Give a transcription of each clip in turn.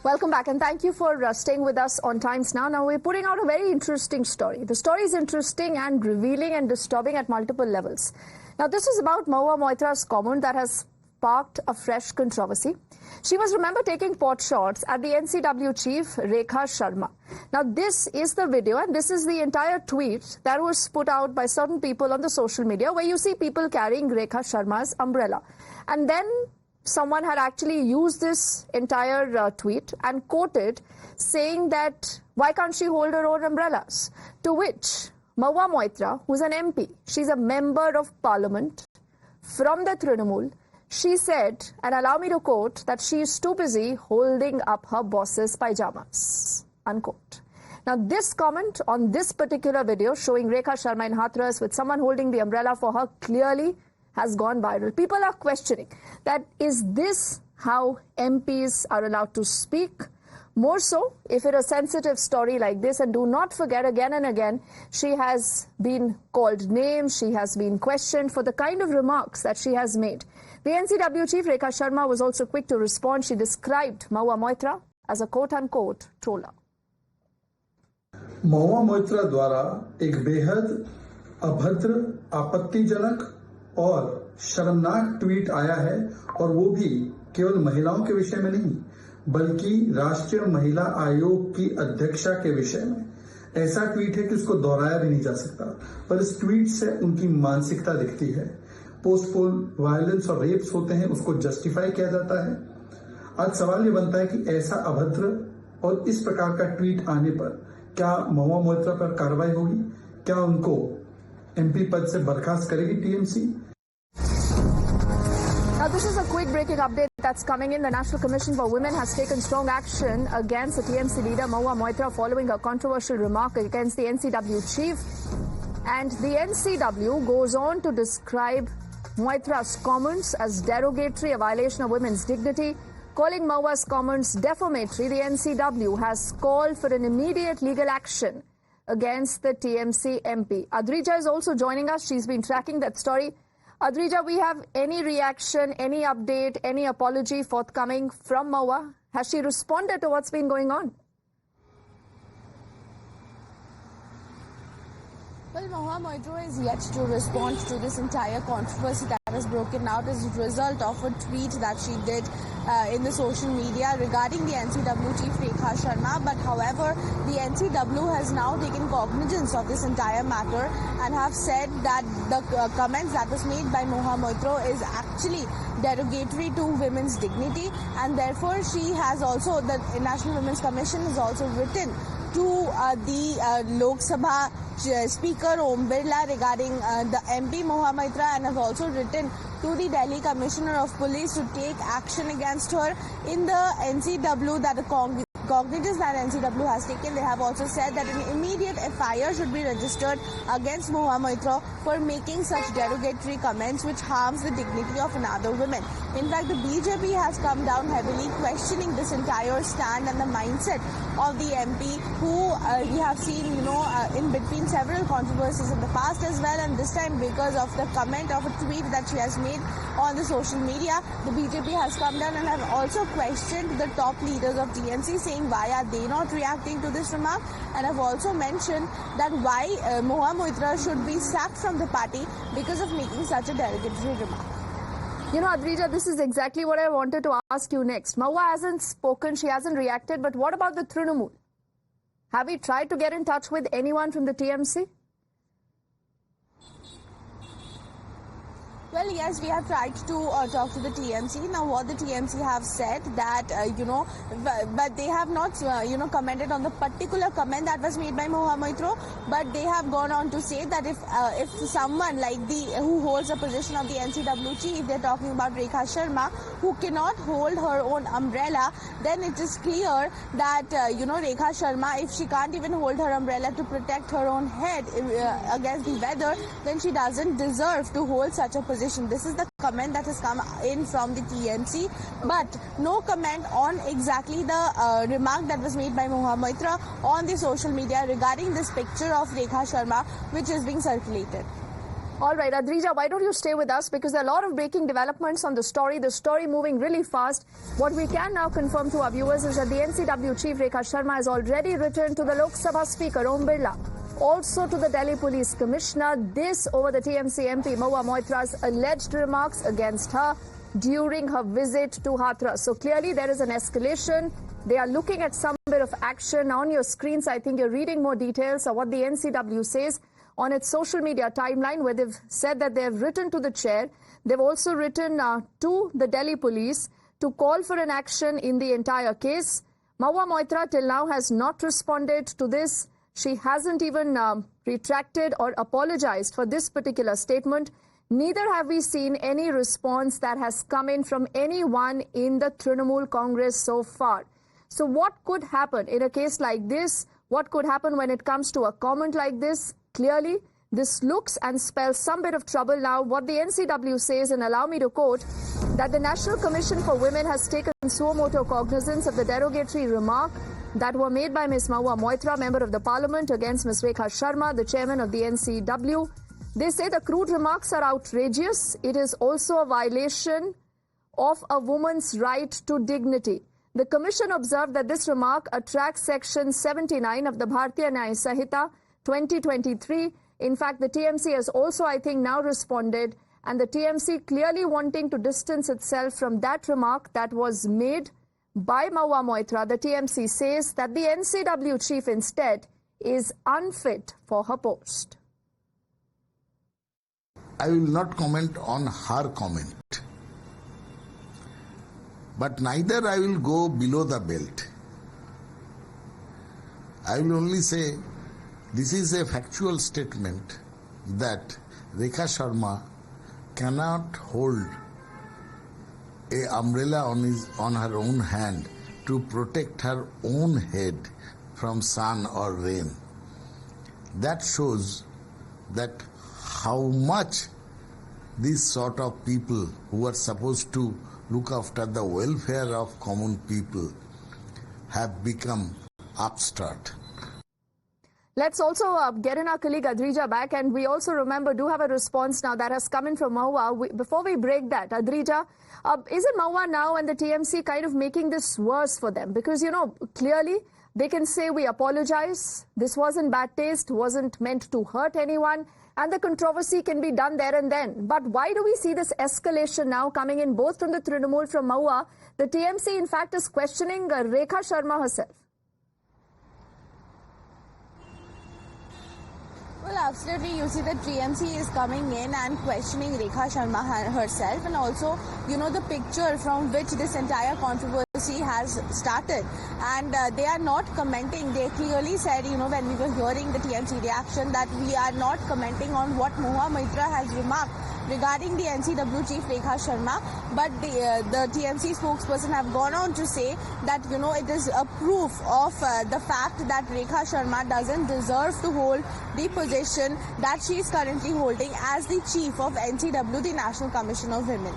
Welcome back, and thank you for staying with us on Times Now. Now, we're putting out a very interesting story. The story is interesting and revealing and disturbing at multiple levels. Now, this is about Mahua Moitra's comment that has sparked a fresh controversy. She was remembered taking pot shots at the NCW chief, Rekha Sharma. Now, this is the video, and this is the entire tweet that was put out by certain people on the social media, where you see people carrying Rekha Sharma's umbrella. And then someone had actually used this entire tweet and quoted saying that, why can't she hold her own umbrellas? To which Mahua Moitra, who's an MP, she's a member of parliament from the Trinamool, she said, and allow me to quote, that she is too busy holding up her boss's pajamas, unquote. Now, this comment on this particular video showing Rekha Sharma in Hathras with someone holding the umbrella for her clearly has gone viral. People are questioning that, is this how MPs are allowed to speak? More so, if it's a sensitive story like this, and do not forget, again and again, she has been called names, she has been questioned for the kind of remarks that she has made. The NCW chief, Rekha Sharma, was also quick to respond. She described Mahua Moitra as a quote-unquote troller. महua Moitra द्वारा एक बेहद अभद्र, आपत्तिजनक और शर्मनाक tweet आया है, और वो भी केवल महिलाओं के विषय में नहीं, बल्कि राष्ट्रीय महिला आयोग की अध्यक्षा के विषय में। ऐसा ट्वीट है कि उसको दोहराया भी नहीं जा सकता, पर इस ट्वीट से उनकी मानसिकता दिखती है। पोस्टपोल वायलेंस और रेप्स होते हैं, उसको जस्टिफाई किया जाता है। आज सवाल ये बनता है कि ऐसा अभद्र और इस प्रकार का ट्वीट आने पर क्या महua मोइत्रा पर कार्रवाई होगी? क्या उनको एमपी पद से बर्खास्त करेगी TMC? Now, this is a quick breaking update that's coming in. The National Commission for Women has taken strong action against the TMC leader Mahua Moitra following a controversial remark against the NCW chief. And the NCW goes on to describe Moitra's comments as derogatory, a violation of women's dignity. Calling Mahua's comments defamatory, the NCW has called for an immediate legal action against the TMC MP. Adrija is also joining us. She's been tracking that story. Adrija, we have any reaction, any update, any apology forthcoming from Mahua? Has she responded to what's been going on? Well, Mahua Moitra is yet to respond to this entire controversy that has broken out as a result of a tweet that she did in the social media regarding the NCW chief Rekha Sharma. But however, the NCW has now taken cognizance of this entire matter and have said that the comments that was made by Mahua Moitra is actually derogatory to women's dignity, and therefore she has also, the National Women's Commission has also written to the Lok Sabha Speaker Om Birla regarding the MP Mahua Moitra, and have also written to the Delhi Commissioner of Police to take action against her. In the NCW, that the cognizance that NCW has taken, they have also said that an immediate FIR should be registered against Mahua Moitra for making such derogatory comments which harms the dignity of another woman. In fact, the BJP has come down heavily questioning this entire stand and the mindset of the MP, who we have seen, in between several controversies in the past as well, and this time because of the comment of a tweet that she has made on the social media, the BJP has come down and have also questioned the top leaders of TMC, saying why are they not reacting to this remark, and have also mentioned that why Mahua Moitra should be sacked from the party because of making such a derogatory remark. Adrija, this is exactly what I wanted to ask you next. Mahua hasn't spoken, she hasn't reacted, but what about the Trinamool? Have we tried to get in touch with anyone from the TMC? Well, yes, we have tried to talk to the TMC. Now, what the TMC have said that, but they have not, commented on the particular comment that was made by Mahua Moitra. But they have gone on to say that if someone like who holds a position of the NCW chief, they're talking about Rekha Sharma, who cannot hold her own umbrella, then it is clear that, Rekha Sharma, if she can't even hold her umbrella to protect her own head against the weather, then she doesn't deserve to hold such a position. This is the comment that has come in from the TMC, but no comment on exactly the remark that was made by Mahua Moitra on the social media regarding this picture of Rekha Sharma, which is being circulated. All right, Adrija, why don't you stay with us, because there are a lot of breaking developments on the story moving really fast. What we can now confirm to our viewers is that the NCW chief Rekha Sharma has already written to the Lok Sabha Speaker Om Birla, also to the Delhi Police Commissioner, this over the TMC MP Mahua Moitra's alleged remarks against her during her visit to Hathras. So clearly there is an escalation. They are looking at some bit of action. On your screens, I think you're reading more details of what the NCW says on its social media timeline, where they've said that they've written to the chair. They've also written to the Delhi police to call for an action in the entire case. Mahua Moitra till now has not responded to this. She hasn't even retracted or apologized for this particular statement. Neither have we seen any response that has come in from anyone in the Trinamool Congress so far. So what could happen in a case like this? What could happen when it comes to a comment like this? Clearly, this looks and spells some bit of trouble now. What the NCW says, and allow me to quote, that the National Commission for Women has taken suo motu cognizance of the derogatory remark that were made by Ms. Mahua Moitra, Member of the Parliament, against Ms. Rekha Sharma, the Chairman of the NCW. They say the crude remarks are outrageous. It is also a violation of a woman's right to dignity. The Commission observed that this remark attracts Section 79 of the Bharatiya Nyaya Sanhita 2023. In fact, the TMC has also, I think, now responded, and the TMC clearly wanting to distance itself from that remark that was made by Mahua Moitra. The TMC says that the NCW chief instead is unfit for her post. I will not comment on her comment, but neither I will go below the belt. I will only say this is a factual statement that Rekha Sharma cannot hold an umbrella on her own hand to protect her own head from sun or rain. That shows that how much these sort of people who are supposed to look after the welfare of common people have become upstart. Let's also get in our colleague Adrija back, and we also do have a response now that has come in from Mahua. Before we break that, Adrija, is it Mahua now and the TMC kind of making this worse for them? Because, you know, clearly they can say we apologize, this wasn't bad taste, wasn't meant to hurt anyone, and the controversy can be done there and then. But why do we see this escalation now coming in both from the Trinamool, from Mahua? The TMC, in fact, is questioning Rekha Sharma herself. Well, absolutely. You see that TMC is coming in and questioning Rekha Sharma herself, and also, you know, the picture from which this entire controversy has started. And they are not commenting. They clearly said, you know, when we were hearing the TMC reaction, that we are not commenting on what Mahua Moitra has remarked regarding the NCW chief Rekha Sharma, but the TMC spokesperson have gone on to say that, you know, it is a proof of the fact that Rekha Sharma doesn't deserve to hold the position that she is currently holding as the chief of NCW, the National Commission of Women.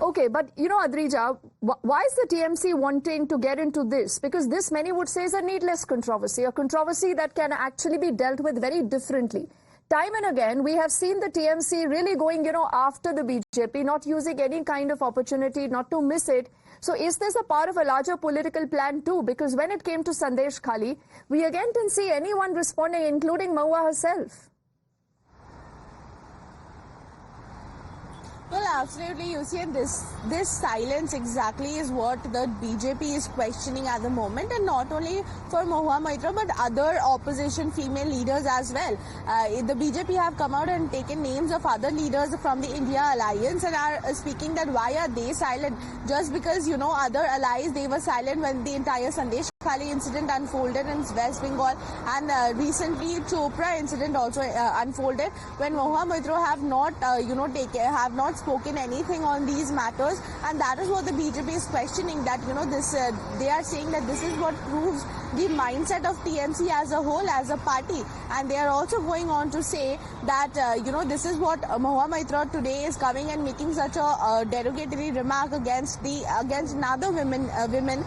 Okay, but you know, Adrija, why is the TMC wanting to get into this? Because this, many would say, is a needless controversy, a controversy that can actually be dealt with very differently. Time and again, we have seen the TMC really going, you know, after the BJP, not using any kind of opportunity not to miss it. So is this a part of a larger political plan too? Because when it came to Sandesh Khali, we again didn't see anyone responding, including Mahua herself. Well, absolutely. You see, this silence exactly is what the BJP is questioning at the moment, and not only for Mahua Moitra but other opposition female leaders as well. The BJP have come out and taken names of other leaders from the India Alliance and are speaking that why are they silent? Just because, you know, other allies, they were silent when the entire Sandesh Khali incident unfolded in West Bengal, and recently Chopra incident also unfolded, when Mahua Moitra have not, have not spoken anything on these matters, and that is what the BJP is questioning. That, you know, this they are saying that this is what proves the mindset of TMC as a whole, as a party, and they are also going on to say that this is what Mahua Moitra today is coming and making such a derogatory remark against another women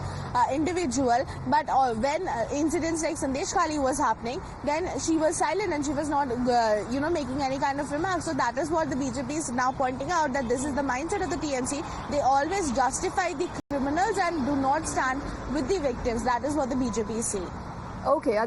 individual, but when incidents like Sandesh Khali was happening, then she was silent and she was not, making any kind of remarks. So that is what the BJP is now pointing out, that this is the mindset of the TMC. They always justify the criminals and do not stand with the victims. That is what the BJP is saying. Okay.